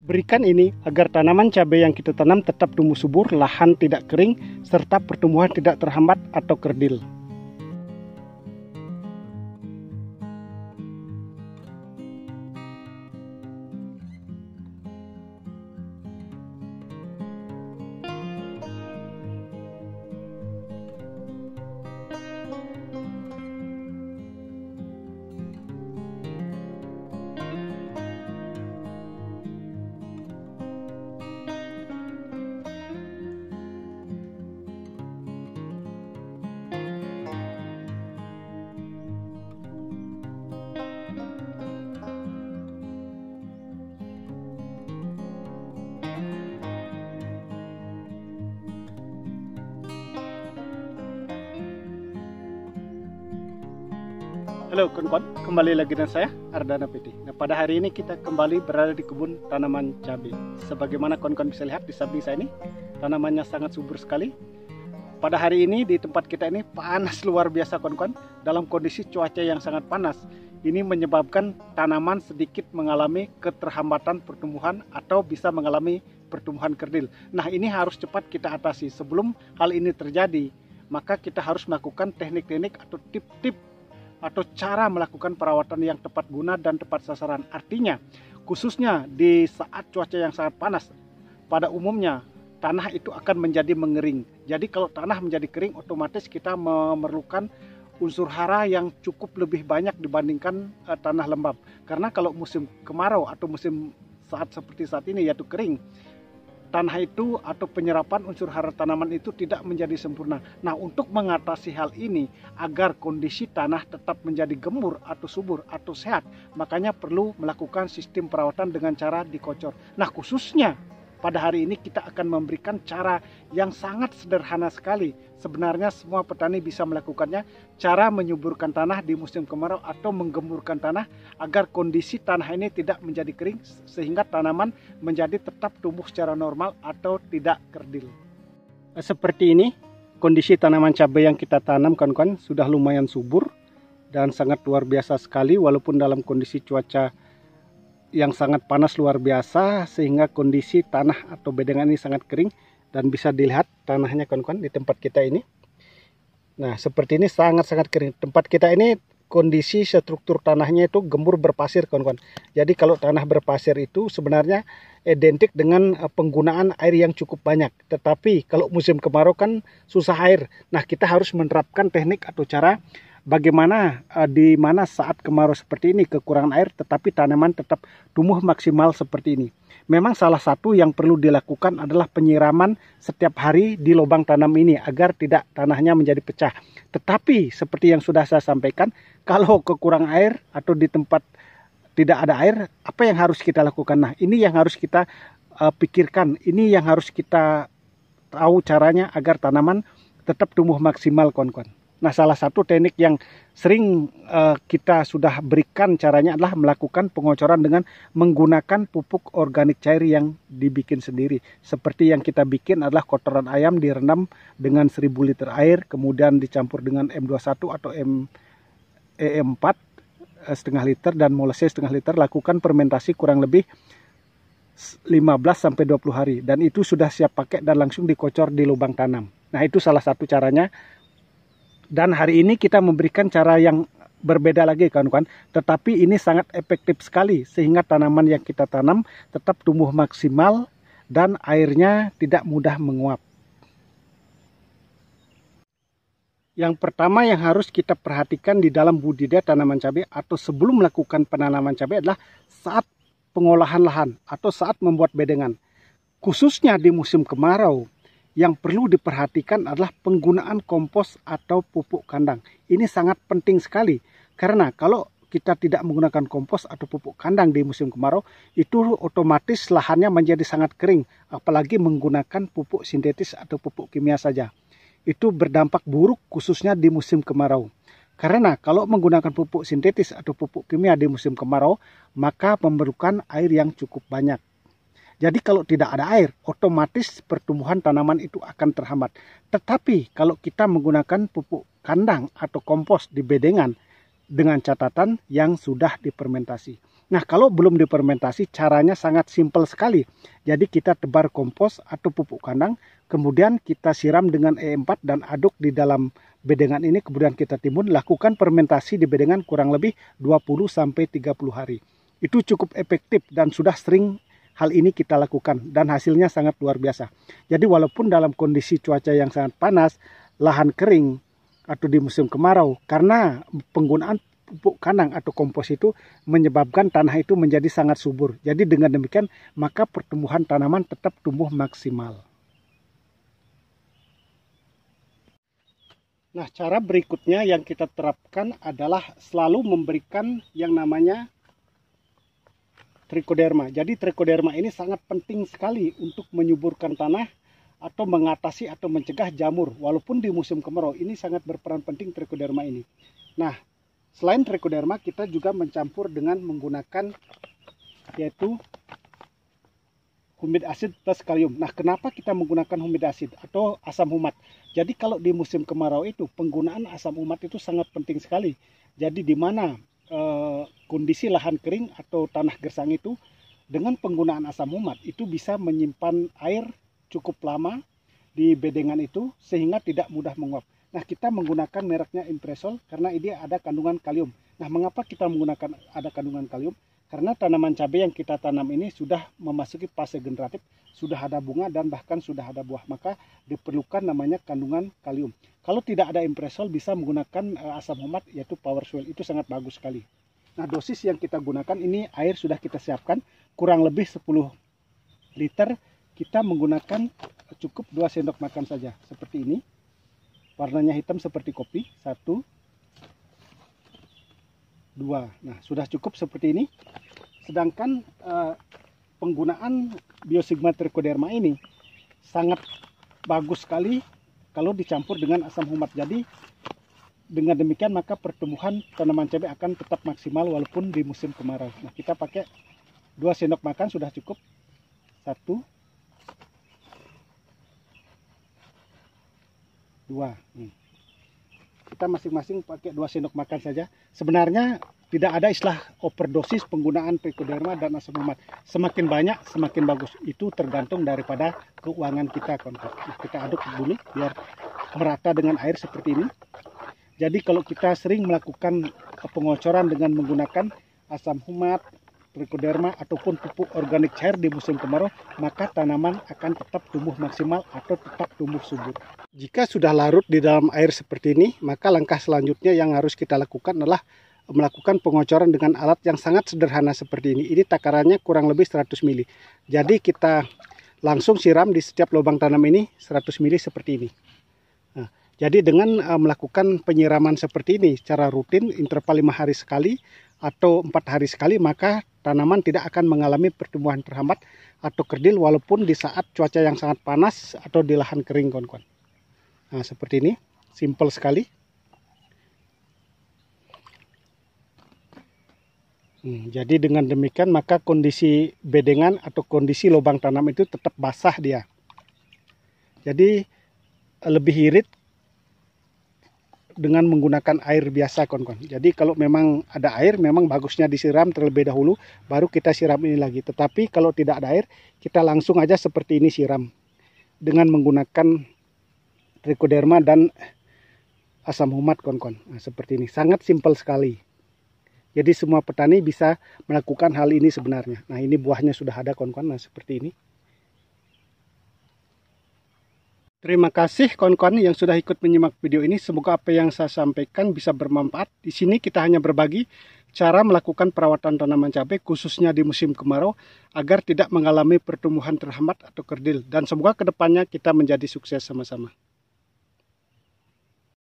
Berikan ini agar tanaman cabai yang kita tanam tetap tumbuh subur, lahan tidak kering, serta pertumbuhan tidak terhambat atau kerdil. Halo kawan-kawan, kembali lagi dengan saya Ardana Piti. Nah, pada hari ini kita kembali berada di kebun tanaman cabai. Sebagaimana kawan-kawan bisa lihat di samping saya ini, tanamannya sangat subur sekali. Pada hari ini di tempat kita ini panas luar biasa kawan-kawan. Dalam kondisi cuaca yang sangat panas, ini menyebabkan tanaman sedikit mengalami keterhambatan pertumbuhan atau bisa mengalami pertumbuhan kerdil. Nah, ini harus cepat kita atasi. Sebelum hal ini terjadi, maka kita harus melakukan teknik-teknik atau tip-tip atau cara melakukan perawatan yang tepat guna dan tepat sasaran. Artinya, khususnya di saat cuaca yang sangat panas, pada umumnya tanah itu akan menjadi mengering. Jadi kalau tanah menjadi kering, otomatis kita memerlukan unsur hara yang cukup lebih banyak dibandingkan tanah lembab. Karena kalau musim kemarau atau musim saat seperti saat ini yaitu kering, tanah itu atau penyerapan unsur hara tanaman itu tidak menjadi sempurna. Nah, untuk mengatasi hal ini agar kondisi tanah tetap menjadi gemur atau subur atau sehat, makanya perlu melakukan sistem perawatan dengan cara dikocor. Nah, khususnya pada hari ini kita akan memberikan cara yang sangat sederhana sekali. Sebenarnya semua petani bisa melakukannya. Cara menyuburkan tanah di musim kemarau atau menggemburkan tanah agar kondisi tanah ini tidak menjadi kering sehingga tanaman menjadi tetap tumbuh secara normal atau tidak kerdil. Seperti ini kondisi tanaman cabai yang kita tanam kawan-kawan sudah lumayan subur dan sangat luar biasa sekali walaupun dalam kondisi cuaca yang sangat panas luar biasa sehingga kondisi tanah atau bedengan ini sangat kering dan bisa dilihat tanahnya kawan-kawan di tempat kita ini. Nah, seperti ini sangat-sangat kering. Tempat kita ini kondisi struktur tanahnya itu gembur berpasir kawan-kawan. Jadi kalau tanah berpasir itu sebenarnya identik dengan penggunaan air yang cukup banyak. Tetapi kalau musim kemarau kan susah air. Nah, kita harus menerapkan teknik atau cara bagaimana di mana saat kemarau seperti ini kekurangan air tetapi tanaman tetap tumbuh maksimal seperti ini. Memang salah satu yang perlu dilakukan adalah penyiraman setiap hari di lubang tanam ini agar tidak tanahnya menjadi pecah. Tetapi seperti yang sudah saya sampaikan, kalau kekurangan air atau di tempat tidak ada air, apa yang harus kita lakukan? Nah, ini yang harus kita pikirkan, ini yang harus kita tahu caranya agar tanaman tetap tumbuh maksimal kawan-kawan. Nah, salah satu teknik yang sering kita sudah berikan caranya adalah melakukan pengocoran dengan menggunakan pupuk organik cair yang dibikin sendiri. Seperti yang kita bikin adalah kotoran ayam direndam dengan 1000 liter air, kemudian dicampur dengan M21 atau E4 setengah liter dan molasses setengah liter. Lakukan fermentasi kurang lebih 15-20 hari dan itu sudah siap pakai dan langsung dikocor di lubang tanam. Nah, itu salah satu caranya. Dan hari ini kita memberikan cara yang berbeda lagi kawan-kawan. Tetapi ini sangat efektif sekali sehingga tanaman yang kita tanam tetap tumbuh maksimal dan airnya tidak mudah menguap. Yang pertama yang harus kita perhatikan di dalam budidaya tanaman cabai atau sebelum melakukan penanaman cabai adalah saat pengolahan lahan atau saat membuat bedengan. Khususnya di musim kemarau, yang perlu diperhatikan adalah penggunaan kompos atau pupuk kandang. Ini sangat penting sekali karena kalau kita tidak menggunakan kompos atau pupuk kandang di musim kemarau, itu otomatis lahannya menjadi sangat kering. Apalagi menggunakan pupuk sintetis atau pupuk kimia saja. Itu berdampak buruk khususnya di musim kemarau. Karena kalau menggunakan pupuk sintetis atau pupuk kimia di musim kemarau, maka memerlukan air yang cukup banyak. Jadi kalau tidak ada air, otomatis pertumbuhan tanaman itu akan terhambat. Tetapi kalau kita menggunakan pupuk kandang atau kompos di bedengan dengan catatan yang sudah difermentasi. Nah, kalau belum difermentasi, caranya sangat simpel sekali. Jadi kita tebar kompos atau pupuk kandang, kemudian kita siram dengan E4 dan aduk di dalam bedengan ini, kemudian kita timbun, lakukan fermentasi di bedengan kurang lebih 20-30 hari. Itu cukup efektif dan sudah sering hal ini kita lakukan dan hasilnya sangat luar biasa. Jadi walaupun dalam kondisi cuaca yang sangat panas, lahan kering atau di musim kemarau, karena penggunaan pupuk kandang atau kompos itu menyebabkan tanah itu menjadi sangat subur. Jadi dengan demikian maka pertumbuhan tanaman tetap tumbuh maksimal. Nah, cara berikutnya yang kita terapkan adalah selalu memberikan yang namanya trichoderma. Jadi trichoderma ini sangat penting sekali untuk menyuburkan tanah atau mengatasi atau mencegah jamur. Walaupun di musim kemarau ini sangat berperan penting trichoderma ini. Nah, selain trichoderma, kita juga mencampur dengan menggunakan yaitu humid acid plus kalium. Nah, kenapa kita menggunakan humid acid atau asam humat? Jadi kalau di musim kemarau itu penggunaan asam humat itu sangat penting sekali. Jadi di mana kondisi lahan kering atau tanah gersang itu dengan penggunaan asam humat itu bisa menyimpan air cukup lama di bedengan itu sehingga tidak mudah menguap. Nah, kita menggunakan mereknya Impresol karena ini ada kandungan kalium. Nah, mengapa kita menggunakan ada kandungan kalium? Karena tanaman cabai yang kita tanam ini sudah memasuki fase generatif, sudah ada bunga dan bahkan sudah ada buah. Maka diperlukan namanya kandungan kalium. Kalau tidak ada Impresol bisa menggunakan asam humat yaitu PowerSwell. Itu sangat bagus sekali. Nah, dosis yang kita gunakan ini air sudah kita siapkan kurang lebih 10 liter. Kita menggunakan cukup 2 sendok makan saja seperti ini. Warnanya hitam seperti kopi. 1, 2. Nah, sudah cukup seperti ini. Sedangkan penggunaan Biosigma Trichoderma ini sangat bagus sekali kalau dicampur dengan asam humat. Jadi dengan demikian maka pertumbuhan tanaman cabai akan tetap maksimal walaupun di musim kemarau. Nah, kita pakai 2 sendok makan sudah cukup. 1, 2. Kita masing-masing pakai 2 sendok makan saja. Sebenarnya tidak ada istilah overdosis penggunaan trichoderma dan asam humat. Semakin banyak semakin bagus. Itu tergantung daripada keuangan kita, kawan-kawan. Nah, kita aduk dulu biar merata dengan air seperti ini. Jadi kalau kita sering melakukan pengocoran dengan menggunakan asam humat, trichoderma ataupun pupuk organik cair di musim kemarau, maka tanaman akan tetap tumbuh maksimal atau tetap tumbuh subur. Jika sudah larut di dalam air seperti ini, maka langkah selanjutnya yang harus kita lakukan adalah melakukan pengocoran dengan alat yang sangat sederhana seperti ini. Ini takarannya kurang lebih 100 ml. Jadi kita langsung siram di setiap lubang tanam ini 100 ml seperti ini. Nah, jadi dengan melakukan penyiraman seperti ini secara rutin, interval 5 hari sekali atau 4 hari sekali, maka tanaman tidak akan mengalami pertumbuhan terhambat atau kerdil walaupun di saat cuaca yang sangat panas atau di lahan kering, kawan-kawan. Nah, seperti ini, simple sekali. Jadi dengan demikian maka kondisi bedengan atau kondisi lubang tanam itu tetap basah dia. Jadi lebih irit dengan menggunakan air biasa, kawan-kawan. Jadi kalau memang ada air, memang bagusnya disiram terlebih dahulu, baru kita siram ini lagi. Tetapi kalau tidak ada air, kita langsung aja seperti ini siram dengan menggunakan trichoderma dan asam humat, kawan-kawan. Nah, seperti ini, sangat simpel sekali. Jadi semua petani bisa melakukan hal ini sebenarnya. Nah, ini buahnya sudah ada, kawan-kawan. Nah, seperti ini. Terima kasih kawan-kawan yang sudah ikut menyimak video ini. Semoga apa yang saya sampaikan bisa bermanfaat. Di sini kita hanya berbagi cara melakukan perawatan tanaman cabai khususnya di musim kemarau agar tidak mengalami pertumbuhan terhambat atau kerdil. Dan semoga kedepannya kita menjadi sukses sama-sama.